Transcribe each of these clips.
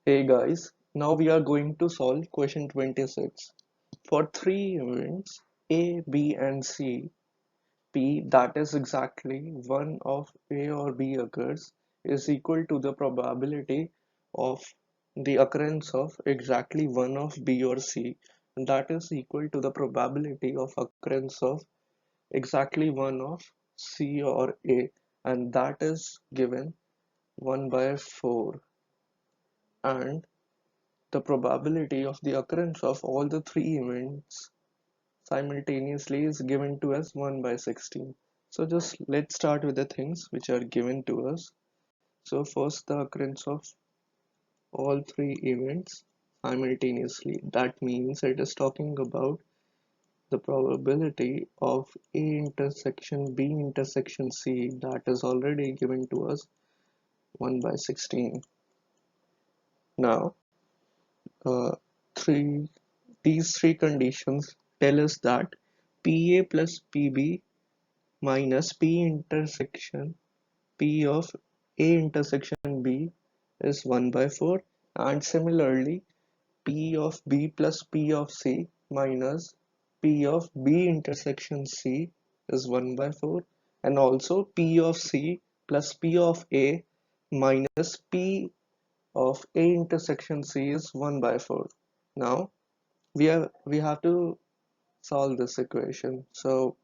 Hey guys, now we are going to solve question 26. For three events A, B and C, P that is exactly one of A or B occurs is equal to the probability of the occurrence of exactly one of B or C, and that is equal to the probability of occurrence of exactly one of C or A, and that is given 1 by 4. And the probability of the occurrence of all the three events simultaneously is given to us 1 by 16. So just let's start with the things which are given to us. So first, the occurrence of all three events simultaneously. That means it is talking about the probability of A intersection B intersection C, that is already given to us 1 by 16. Now, uh, three these three conditions tell us that PA plus PB minus P intersection P of A intersection B is 1 by 4, and similarly P of B plus P of C minus P of B intersection C is 1 by 4, and also P of C plus P of A minus P of A intersection C is 1 by 4. Now we have to solve this equation. So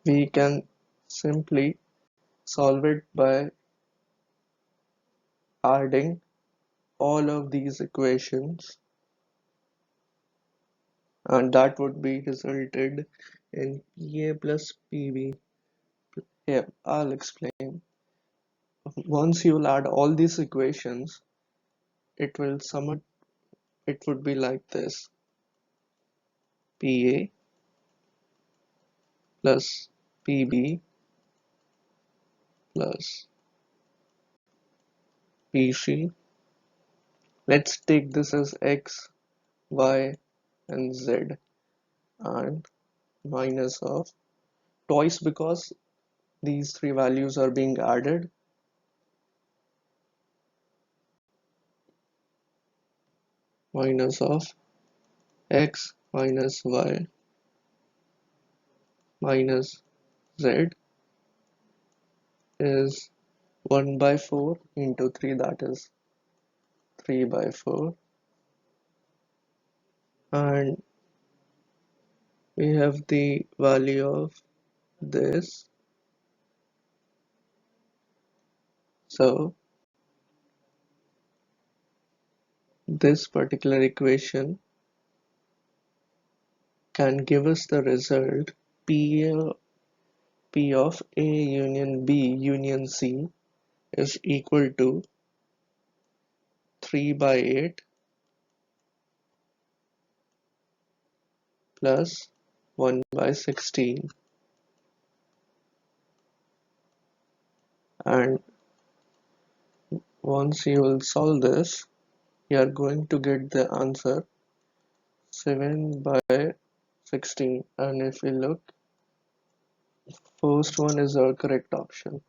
we can simply solve it by adding all of these equations, and that would be resulted in PA plus PB. Here, I'll explain. Once you'll add all these equations, it will sum it, it would be like this: PA plus PB plus PC. Let's take this as X, Y, and Z, and minus of twice because these three values are being added, minus of X minus Y minus Z is 1 by 4 into 3, that is 3 by 4, and we have the value of this. So this particular equation can give us the result P of A union B union C is equal to 3 by 8 plus 1 by 16, and once you will solve this, you are going to get the answer 7 by 16, and if we look, first one is our correct option.